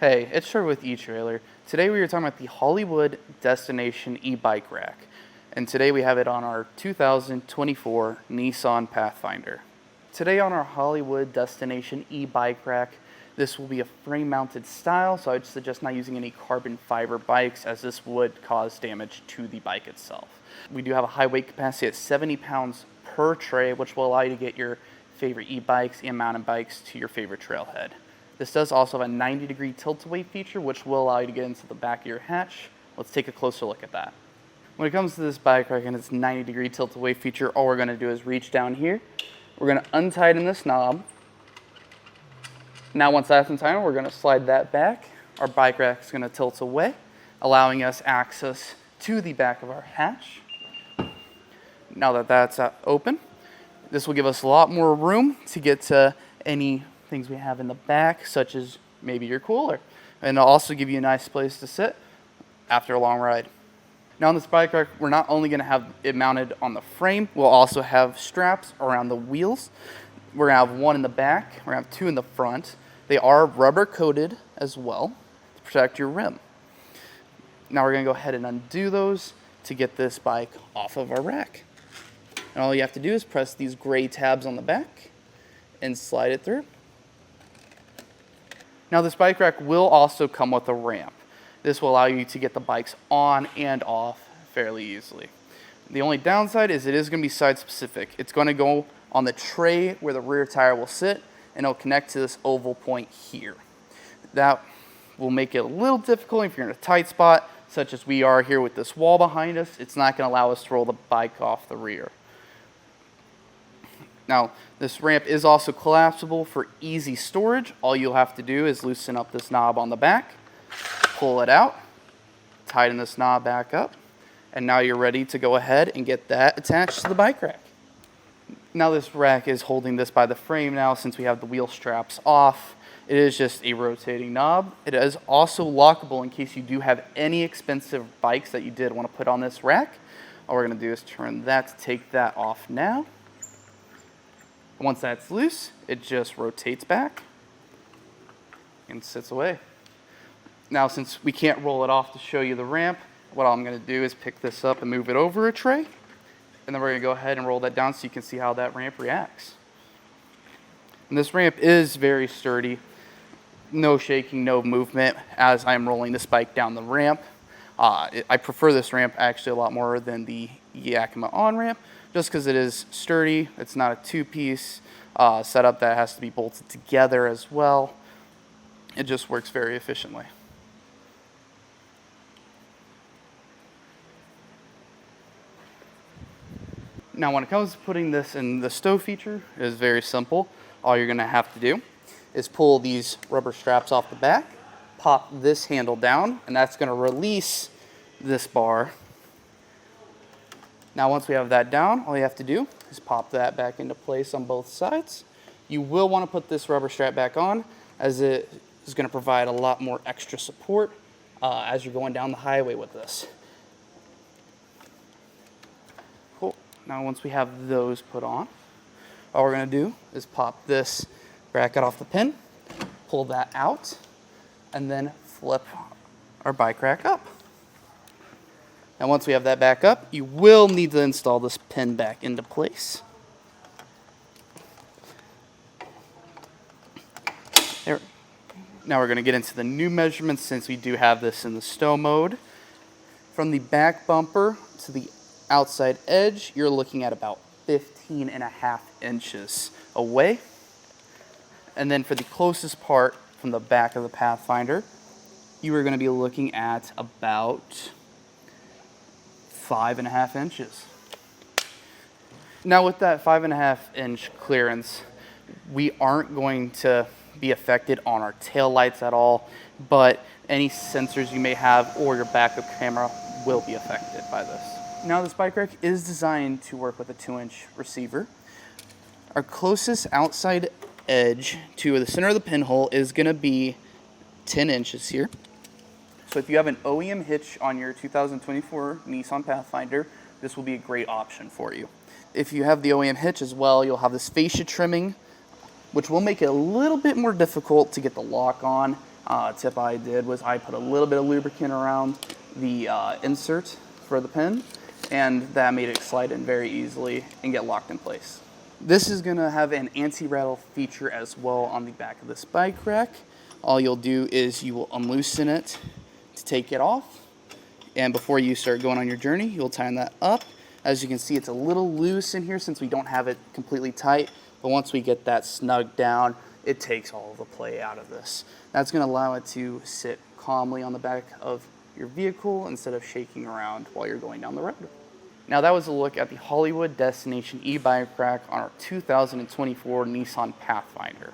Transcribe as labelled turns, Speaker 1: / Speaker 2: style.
Speaker 1: Hey, it's Trevor with etrailer. Today we are talking about the Hollywood Destination e-bike rack. And today we have it on our 2024 Nissan Pathfinder. Today on our Hollywood Destination e-bike rack, this will be a frame-mounted style, so I'd suggest not using any carbon fiber bikes as this would cause damage to the bike itself. We do have a high weight capacity at 70 pounds per tray, which will allow you to get your favorite e-bikes and mountain bikes to your favorite trailhead. This does also have a 90-degree tilt-away feature, which will allow you to get into the back of your hatch. Let's take a closer look at that. When it comes to this bike rack and its 90-degree tilt-away feature, all we're going to do is reach down here. We're going to untighten this knob. Now once that's untightened, we're going to slide that back. Our bike rack is going to tilt away, allowing us access to the back of our hatch. Now that that's open, this will give us a lot more room to get to any things we have in the back, such as maybe your cooler, and it'll also give you a nice place to sit after a long ride. Now on this bike rack, we're not only going to have it mounted on the frame, we'll also have straps around the wheels. We're going to have one in the back, we're going to have two in the front. They are rubber coated as well to protect your rim. Now we're going to go ahead and undo those to get this bike off of our rack. And all you have to do is press these gray tabs on the back and slide it through. Now this bike rack will also come with a ramp. This will allow you to get the bikes on and off fairly easily. The only downside is it is going to be side specific. It's going to go on the tray where the rear tire will sit, and it'll connect to this oval point here. That will make it a little difficult if you're in a tight spot, such as we are here with this wall behind us. It's not going to allow us to roll the bike off the rear. Now, this ramp is also collapsible for easy storage. All you'll have to do is loosen up this knob on the back, pull it out, tighten this knob back up, and now you're ready to go ahead and get that attached to the bike rack. Now this rack is holding this by the frame now since we have the wheel straps off. It is just a rotating knob. It is also lockable in case you do have any expensive bikes that you did want to put on this rack. All we're going to do is turn that to take that off now. Once that's loose, it just rotates back and sits away. Now, since we can't roll it off to show you the ramp, what I'm going to do is pick this up and move it over a tray. And then we're going to go ahead and roll that down so you can see how that ramp reacts. And this ramp is very sturdy. No shaking, no movement as I'm rolling this bike down the ramp. I prefer this ramp actually a lot more than the Yakima on-ramp, just because it is sturdy. It's not a two-piece setup that has to be bolted together as well. It just works very efficiently. Now when it comes to putting this in the stow feature, it is very simple. All you're going to have to do is pull these rubber straps off the back, pop this handle down, and that's going to release this bar. Now once we have that down, all you have to do is pop that back into place on both sides. You will want to put this rubber strap back on, as it is going to provide a lot more extra support as you're going down the highway with this. Cool. Now once we have those put on, all we're going to do is pop this bracket off the pin, pull that out, and then flip our bike rack up. And once we have that back up, you will need to install this pin back into place. There. Now we're going to get into the new measurements since we do have this in the stow mode. From the back bumper to the outside edge, you're looking at about 15.5 inches away. And then for the closest part from the back of the Pathfinder, you are going to be looking at about 5.5 inches. Now with that 5.5 inch clearance, we aren't going to be affected on our tail lights at all, but any sensors you may have or your backup camera will be affected by this. Now this bike rack is designed to work with a 2-inch receiver. Our closest outside edge to the center of the pinhole is going to be 10 inches here. So if you have an OEM hitch on your 2024 Nissan Pathfinder, this will be a great option for you. If you have the OEM hitch as well, you'll have this fascia trimming which will make it a little bit more difficult to get the lock on, Tip I did was I put a little bit of lubricant around the insert for the pin, and that made it slide in very easily and get locked in place. This is going to have an anti-rattle feature as well on the back of this bike rack. All you'll do is you will unloosen it to take it off, and before you start going on your journey, you'll tighten that up. As you can see, it's a little loose in here since we don't have it completely tight, but once we get that snug down, it takes all the play out of this. That's going to allow it to sit calmly on the back of your vehicle instead of shaking around while you're going down the road. Now that was a look at the Hollywood Destination e-bike rack on our 2024 Nissan Pathfinder.